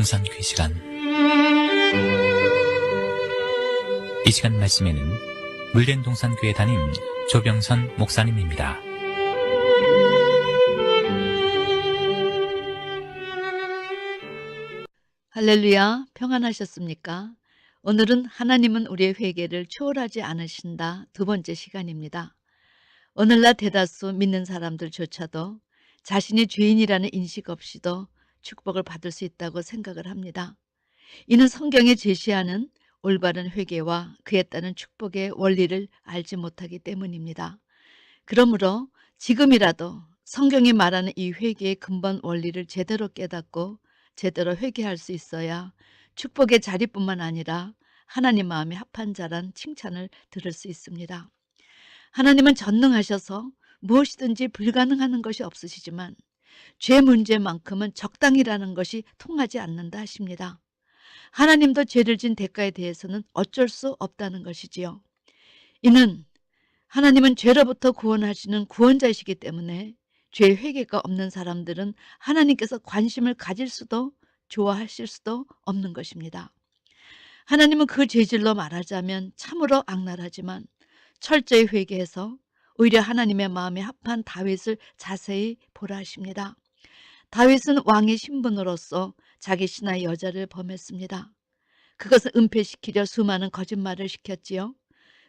동산귀 시간. 이 시간 말씀에는 물된 동산교회 담임 조병선 목사님입니다. 할렐루야, 평안하셨습니까? 오늘은 하나님은 우리의 회개를 초월하지 않으신다 두 번째 시간입니다. 오늘날 대다수 믿는 사람들조차도 자신이 죄인이라는 인식 없이도 축복을 받을 수 있다고 생각을 합니다. 이는 성경에 제시하는 올바른 회개와 그에 따른 축복의 원리를 알지 못하기 때문입니다. 그러므로 지금이라도 성경이 말하는 이 회개의 근본 원리를 제대로 깨닫고 제대로 회개할 수 있어야 축복의 자리뿐만 아니라 하나님 마음에 합한 자란 칭찬을 들을 수 있습니다. 하나님은 전능하셔서 무엇이든지 불가능한 것이 없으시지만 죄 문제만큼은 적당이라는 것이 통하지 않는다 하십니다. 하나님도 죄를 진 대가에 대해서는 어쩔 수 없다는 것이지요. 이는 하나님은 죄로부터 구원하시는 구원자이시기 때문에 죄 회개가 없는 사람들은 하나님께서 관심을 가질 수도 좋아하실 수도 없는 것입니다. 하나님은 그 죄질로 말하자면 참으로 악랄하지만 철저히 회개해서 오히려 하나님의 마음에 합한 다윗을 자세히 보라 하십니다. 다윗은 왕의 신분으로서 자기 신하의 여자를 범했습니다. 그것을 은폐시키려 수많은 거짓말을 시켰지요.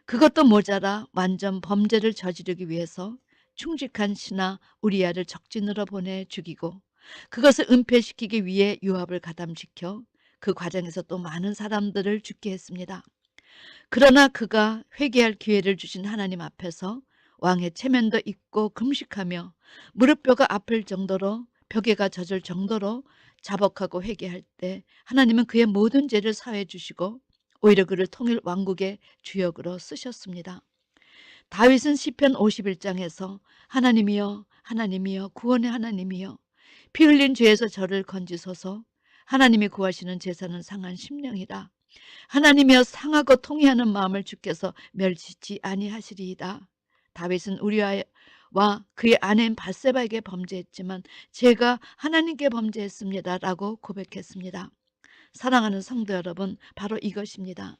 그것도 모자라 완전 범죄를 저지르기 위해서 충직한 신하 우리야를 적진으로 보내 죽이고 그것을 은폐시키기 위해 요압을 가담시켜 그 과정에서 또 많은 사람들을 죽게 했습니다. 그러나 그가 회개할 기회를 주신 하나님 앞에서 왕의 체면도 입고 금식하며 무릎뼈가 아플 정도로 벽에가 젖을 정도로 자복하고 회개할 때 하나님은 그의 모든 죄를 사해 주시고 오히려 그를 통일 왕국의 주역으로 쓰셨습니다. 다윗은 시편 51장에서 하나님이여 하나님이여 구원의 하나님이여 피 흘린 죄에서 저를 건지소서 하나님이 구하시는 제사는 상한 심령이라 하나님이여 상하고 통회하는 마음을 주께서 멸치지 아니하시리이다. 다윗은 우리아와 그의 아내인 밧세바에게 범죄했지만 제가 하나님께 범죄했습니다 라고 고백했습니다. 사랑하는 성도 여러분, 바로 이것입니다.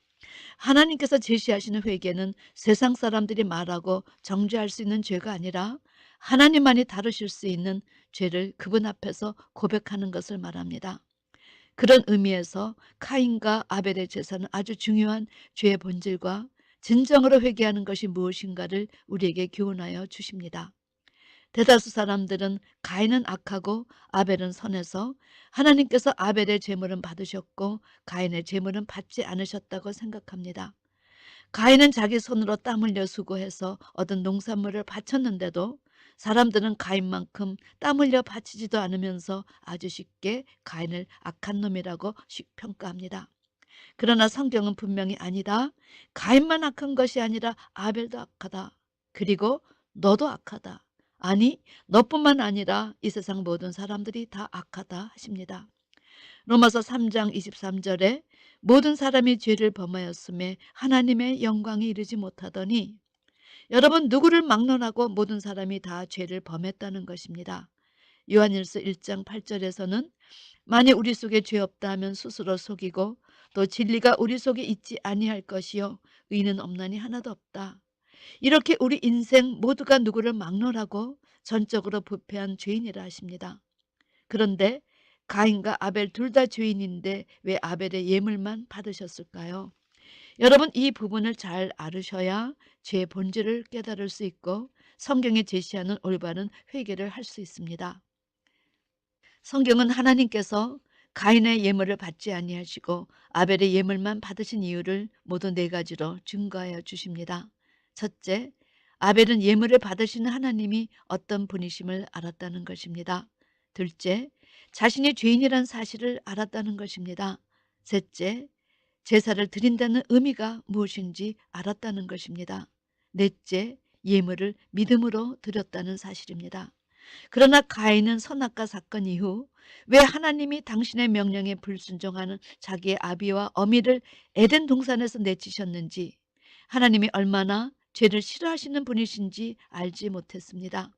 하나님께서 제시하시는 회개는 세상 사람들이 말하고 정죄할 수 있는 죄가 아니라 하나님만이 다루실 수 있는 죄를 그분 앞에서 고백하는 것을 말합니다. 그런 의미에서 카인과 아벨의 제사는 아주 중요한 죄의 본질과 진정으로 회개하는 것이 무엇인가를 우리에게 교훈하여 주십니다. 대다수 사람들은 가인은 악하고 아벨은 선해서 하나님께서 아벨의 제물은 받으셨고 가인의 제물은 받지 않으셨다고 생각합니다. 가인은 자기 손으로 땀 흘려 수고해서 얻은 농산물을 바쳤는데도 사람들은 가인만큼 땀 흘려 바치지도 않으면서 아주 쉽게 가인을 악한 놈이라고 평가합니다. 그러나 성경은 분명히 아니다. 가인만 악한 것이 아니라 아벨도 악하다. 그리고 너도 악하다. 아니, 너뿐만 아니라 이 세상 모든 사람들이 다 악하다 하십니다. 로마서 3장 23절에 모든 사람이 죄를 범하였음에 하나님의 영광이 이르지 못하더니 여러분 누구를 막론하고 모든 사람이 다 죄를 범했다는 것입니다. 요한일서 1장 8절에서는 만일 우리 속에 죄 없다 하면 스스로 속이고 또 진리가 우리 속에 있지 아니할 것이요 의는 없나니 하나도 없다. 이렇게 우리 인생 모두가 누구를 막론하고 전적으로 부패한 죄인이라 하십니다. 그런데 가인과 아벨 둘 다 죄인인데 왜 아벨의 예물만 받으셨을까요? 여러분 이 부분을 잘 알으셔야 죄의 본질을 깨달을 수 있고 성경에 제시하는 올바른 회개를 할 수 있습니다. 성경은 하나님께서 가인의 예물을 받지 아니하시고 아벨의 예물만 받으신 이유를 모두 4가지로 증거하여 주십니다. 첫째, 아벨은 예물을 받으시는 하나님이 어떤 분이심을 알았다는 것입니다. 둘째, 자신이 죄인이란 사실을 알았다는 것입니다. 셋째, 제사를 드린다는 의미가 무엇인지 알았다는 것입니다. 넷째, 예물을 믿음으로 드렸다는 사실입니다. 그러나 가인은 선악과 사건 이후 왜 하나님이 당신의 명령에 불순종하는 자기의 아비와 어미를 에덴 동산에서 내치셨는지 하나님이 얼마나 죄를 싫어하시는 분이신지 알지 못했습니다.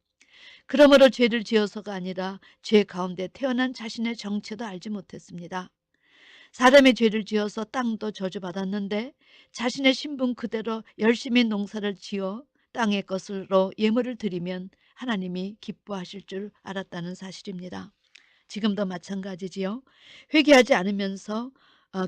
그러므로 죄를 지어서가 아니라 죄 가운데 태어난 자신의 정체도 알지 못했습니다. 사람의 죄를 지어서 땅도 저주받았는데 자신의 신분 그대로 열심히 농사를 지어 땅의 것으로 예물을 드리면 하나님이 기뻐하실 줄 알았다는 사실입니다. 지금도 마찬가지지요. 회개하지 않으면서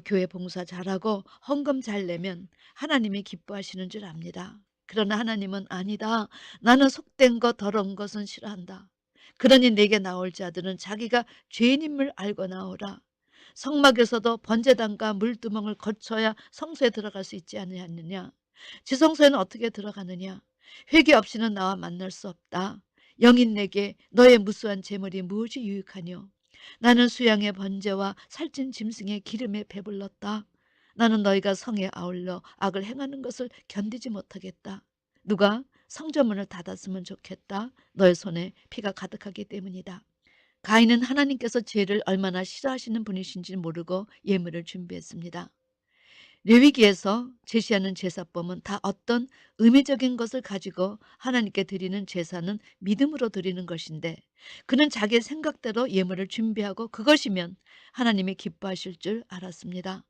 교회 봉사 잘하고 헌금 잘 내면 하나님이 기뻐하시는 줄 압니다. 그러나 하나님은 아니다. 나는 속된 것 더러운 것은 싫어한다. 그러니 내게 나올 자들은 자기가 죄인임을 알고 나오라. 성막에서도 번제단과 물두멍을 거쳐야 성소에 들어갈 수 있지 않느냐. 지성소에는 어떻게 들어가느냐. 회개 없이는 나와 만날 수 없다. 영인에게 너의 무수한 재물이 무엇이 유익하뇨. 나는 수양의 번제와 살찐 짐승의 기름에 배불렀다. 나는 너희가 성에 아울러 악을 행하는 것을 견디지 못하겠다. 누가 성전문을 닫았으면 좋겠다. 너의 손에 피가 가득하기 때문이다. 가인은 하나님께서 죄를 얼마나 싫어하시는 분이신지 모르고 예물을 준비했습니다. 레위기에서 제시하는 제사법은 다 어떤 의미적인 것을 가지고 하나님께 드리는 제사는 믿음으로 드리는 것인데 그는 자기의 생각대로 예물을 준비하고 그것이면 하나님이 기뻐하실 줄 알았습니다.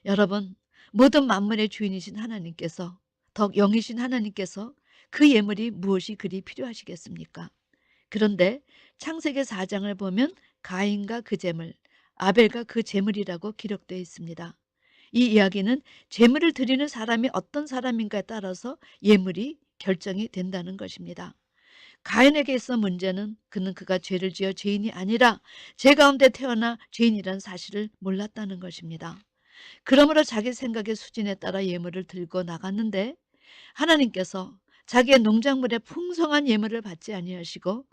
여러분, 모든 만물의 주인이신 하나님께서, 더 영이신 하나님께서 그 예물이 무엇이 그리 필요하시겠습니까? 그런데 창세기 4장을 보면 가인과 그 제물, 아벨과 그 제물이라고 기록되어 있습니다. 이 이야기는 제물을 드리는 사람이 어떤 사람인가에 따라서 예물이 결정이 된다는 것입니다. 가인에게 있어 문제는 그가 죄를 지어 죄인이 아니라 죄 가운데 태어나 죄인이란 사실을 몰랐다는 것입니다. 그러므로 자기 생각의 수준에 따라 예물을 들고 나갔는데 하나님께서 자기의 농작물에 풍성한 예물을 받지 아니하시고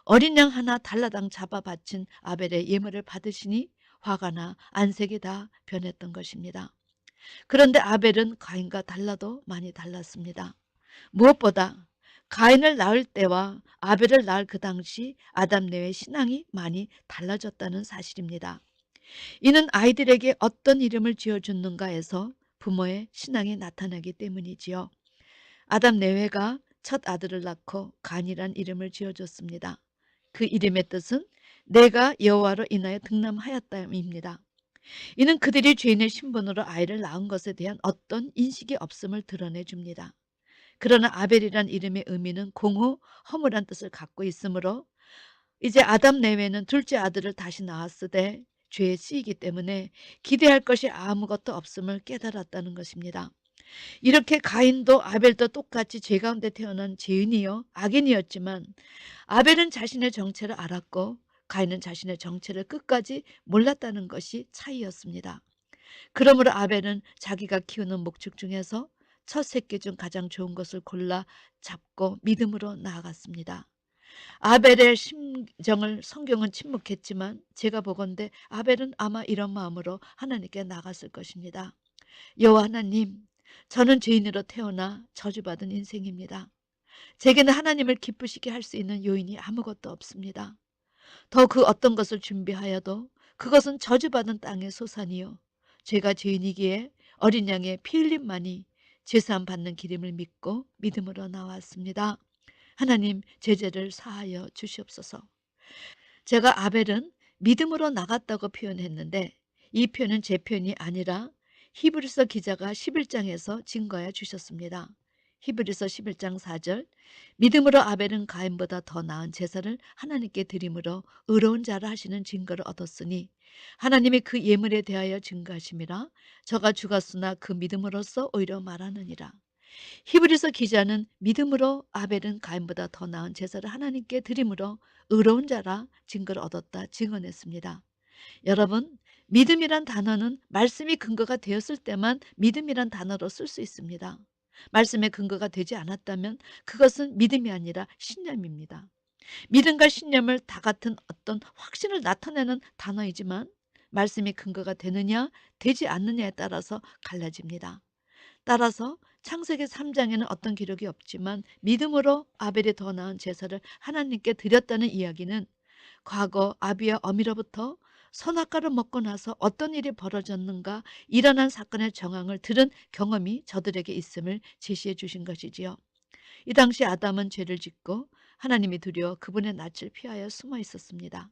어린 양 하나 달라당 잡아 바친 아벨의 예물을 받으시니 화가 나 안색이 다 변했던 것입니다. 그런데 아벨은 가인과 달라도 많이 달랐습니다. 무엇보다 가인을 낳을 때와 아벨을 낳을 그 당시 아담 내외 신앙이 많이 달라졌다는 사실입니다. 이는 아이들에게 어떤 이름을 지어줬는가에서 부모의 신앙이 나타나기 때문이지요. 아담 내외가 첫 아들을 낳고 간이란 이름을 지어줬습니다. 그 이름의 뜻은 내가 여호와로 인하여 등남하였다입니다. 이는 그들이 죄인의 신분으로 아이를 낳은 것에 대한 어떤 인식이 없음을 드러내줍니다. 그러나 아벨이란 이름의 의미는 공허, 허물한 뜻을 갖고 있으므로 이제 아담 내외는 둘째 아들을 다시 낳았으되 죄에 쓰이기 때문에 기대할 것이 아무것도 없음을 깨달았다는 것입니다. 이렇게 가인도 아벨도 똑같이 죄 가운데 태어난 죄인이요 악인이었지만 아벨은 자신의 정체를 알았고 가인은 자신의 정체를 끝까지 몰랐다는 것이 차이였습니다. 그러므로 아벨은 자기가 키우는 목축 중에서 첫 새끼 중 가장 좋은 것을 골라 잡고 믿음으로 나아갔습니다. 아벨의 심정을 성경은 침묵했지만 제가 보건대 아벨은 아마 이런 마음으로 하나님께 나갔을 것입니다. 여호와 하나님, 저는 죄인으로 태어나 저주받은 인생입니다. 제게는 하나님을 기쁘시게 할 수 있는 요인이 아무것도 없습니다. 더 그 어떤 것을 준비하여도 그것은 저주받은 땅의 소산이요 제가 죄인이기에 어린 양의 피 흘림만이 제사함 받는 기름을 믿고 믿음으로 나왔습니다. 하나님 제 죄를 사하여 주시옵소서. 제가 아벨은 믿음으로 나갔다고 표현했는데 이 표현은 제 표현이 아니라 히브리서 기자가 11장에서 증거해 주셨습니다. 히브리서 11장 4절 믿음으로 아벨은 가인보다 더 나은 제사를 하나님께 드림으로 의로운 자라 하시는 증거를 얻었으니 하나님이 그 예물에 대하여 증거하심이라 저가 죽었으나 그 믿음으로써 오히려 말하느니라. 히브리서 기자는 믿음으로 아벨은 가인보다 더 나은 제사를 하나님께 드림으로 의로운 자라 증거를 얻었다 증언했습니다. 여러분, 믿음이란 단어는 말씀이 근거가 되었을 때만 믿음이란 단어로 쓸 수 있습니다. 말씀의 근거가 되지 않았다면 그것은 믿음이 아니라 신념입니다. 믿음과 신념을 다 같은 어떤 확신을 나타내는 단어이지만 말씀이 근거가 되느냐 되지 않느냐에 따라서 갈라집니다. 따라서 창세기 3장에는 어떤 기록이 없지만 믿음으로 아벨이 더 나은 제사를 하나님께 드렸다는 이야기는 과거 아비와 어미로부터 선악과를 먹고 나서 어떤 일이 벌어졌는가 일어난 사건의 정황을 들은 경험이 저들에게 있음을 제시해 주신 것이지요. 이 당시 아담은 죄를 짓고 하나님이 두려워 그분의 낯을 피하여 숨어 있었습니다.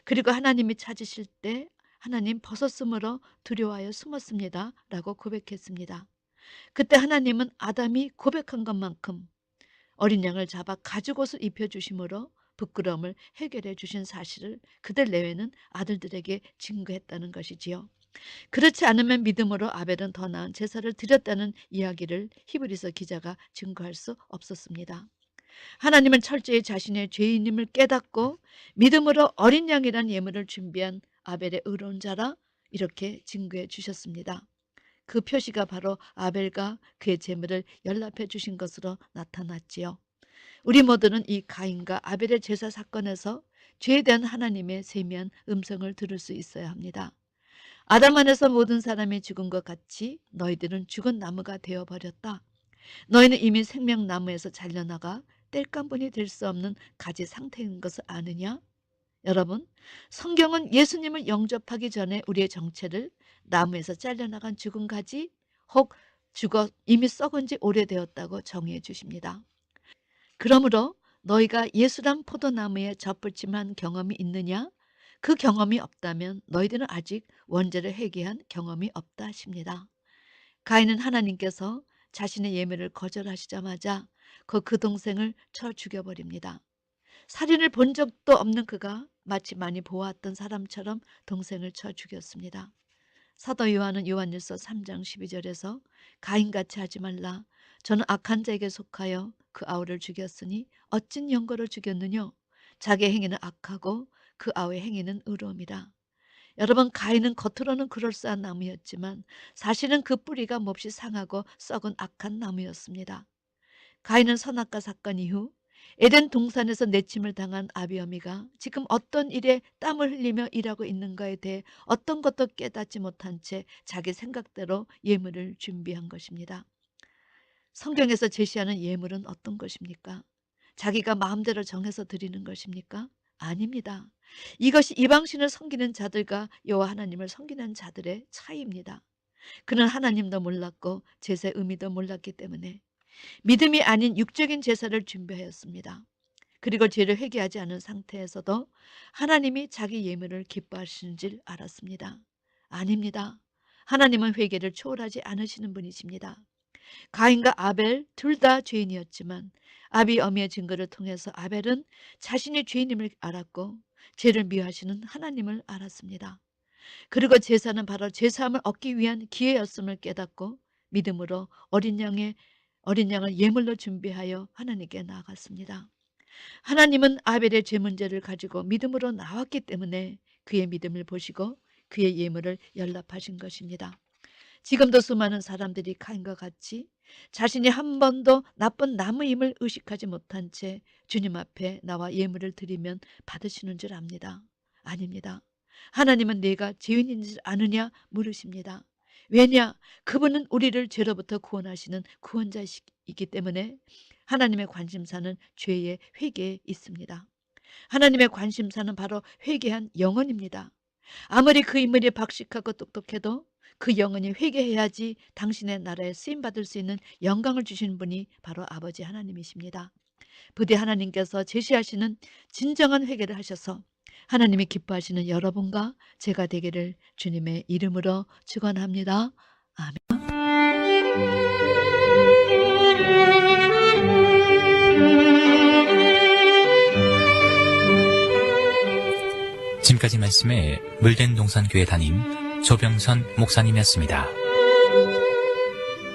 그리고 하나님이 찾으실 때 하나님 벗었으므로 두려워하여 숨었습니다. 라고 고백했습니다. 그때 하나님은 아담이 고백한 것만큼 어린 양을 잡아 가죽옷을 입혀주심으로 부끄러움을 해결해 주신 사실을 그들 내외는 아들들에게 증거했다는 것이지요. 그렇지 않으면 믿음으로 아벨은 더 나은 제사를 드렸다는 이야기를 히브리서 기자가 증거할 수 없었습니다. 하나님은 철저히 자신의 죄인임을 깨닫고 믿음으로 어린 양이란 예물을 준비한 아벨의 의로운 자라 이렇게 증거해 주셨습니다. 그 표시가 바로 아벨과 그의 제물을 연락해 주신 것으로 나타났지요. 우리 모두는 이 가인과 아벨의 제사 사건에서 죄에 대한 하나님의 세미한 음성을 들을 수 있어야 합니다. 아담 안에서 모든 사람이 죽은 것 같이 너희들은 죽은 나무가 되어버렸다. 너희는 이미 생명나무에서 잘려나가 뗄감분이 될 수 없는 가지 상태인 것을 아느냐? 여러분, 성경은 예수님을 영접하기 전에 우리의 정체를 나무에서 잘려나간 죽은 가지 혹 죽어 이미 썩은 지 오래되었다고 정의해 주십니다. 그러므로 너희가 예수란 포도나무에 젖붙임한 경험이 있느냐? 그 경험이 없다면 너희들은 아직 원죄를 회개한 경험이 없다 하십니다. 가인은 하나님께서 자신의 예물을 거절하시자마자 그 동생을 쳐 죽여버립니다. 살인을 본 적도 없는 그가 마치 많이 보았던 사람처럼 동생을 쳐 죽였습니다. 사도 요한은 요한일서 3장 12절에서 가인같이 하지 말라. 저는 악한 자에게 속하여 그 아우를 죽였으니 어찐 영거를 죽였느냐. 자기의 행위는 악하고 그 아우의 행위는 의로움이라. 여러분, 가인은 겉으로는 그럴싸한 나무였지만 사실은 그 뿌리가 몹시 상하고 썩은 악한 나무였습니다. 가인은 선악과 사건 이후 에덴 동산에서 내침을 당한 아비어미가 지금 어떤 일에 땀을 흘리며 일하고 있는가에 대해 어떤 것도 깨닫지 못한 채 자기 생각대로 예물을 준비한 것입니다. 성경에서 제시하는 예물은 어떤 것입니까? 자기가 마음대로 정해서 드리는 것입니까? 아닙니다. 이것이 이방신을 섬기는 자들과 여호와 하나님을 섬기는 자들의 차이입니다. 그는 하나님도 몰랐고 제사의 의미도 몰랐기 때문에 믿음이 아닌 육적인 제사를 준비하였습니다. 그리고 죄를 회개하지 않은 상태에서도 하나님이 자기 예물을 기뻐하시는 줄 알았습니다. 아닙니다. 하나님은 회개를 초월하지 않으시는 분이십니다. 가인과 아벨 둘 다 죄인이었지만 아비어미의 증거를 통해서 아벨은 자신이 죄인임을 알았고 죄를 미워하시는 하나님을 알았습니다. 그리고 제사는 바로 죄사함을 얻기 위한 기회였음을 깨닫고 믿음으로 어린 양을 예물로 준비하여 하나님께 나아갔습니다. 하나님은 아벨의 죄 문제를 가지고 믿음으로 나왔기 때문에 그의 믿음을 보시고 그의 예물을 연락하신 것입니다. 지금도 수많은 사람들이 가인과 같이 자신이 한 번도 나쁜 나무임을 의식하지 못한 채 주님 앞에 나와 예물을 드리면 받으시는 줄 압니다. 아닙니다. 하나님은 내가 죄인인 줄 아느냐 물으십니다. 왜냐? 그분은 우리를 죄로부터 구원하시는 구원자이기 때문에 하나님의 관심사는 죄의 회개에 있습니다. 하나님의 관심사는 바로 회개한 영혼입니다. 아무리 그 인물이 박식하고 똑똑해도 그 영혼이 회개해야지 당신의 나라에 쓰임받을 수 있는 영광을 주시는 분이 바로 아버지 하나님이십니다. 부디 하나님께서 제시하시는 진정한 회개를 하셔서 하나님이 기뻐하시는 여러분과 제가 되기를 주님의 이름으로 축원합니다. 아멘. 지금까지 말씀에 물된 동산교회 담임 조병선 목사님이었습니다.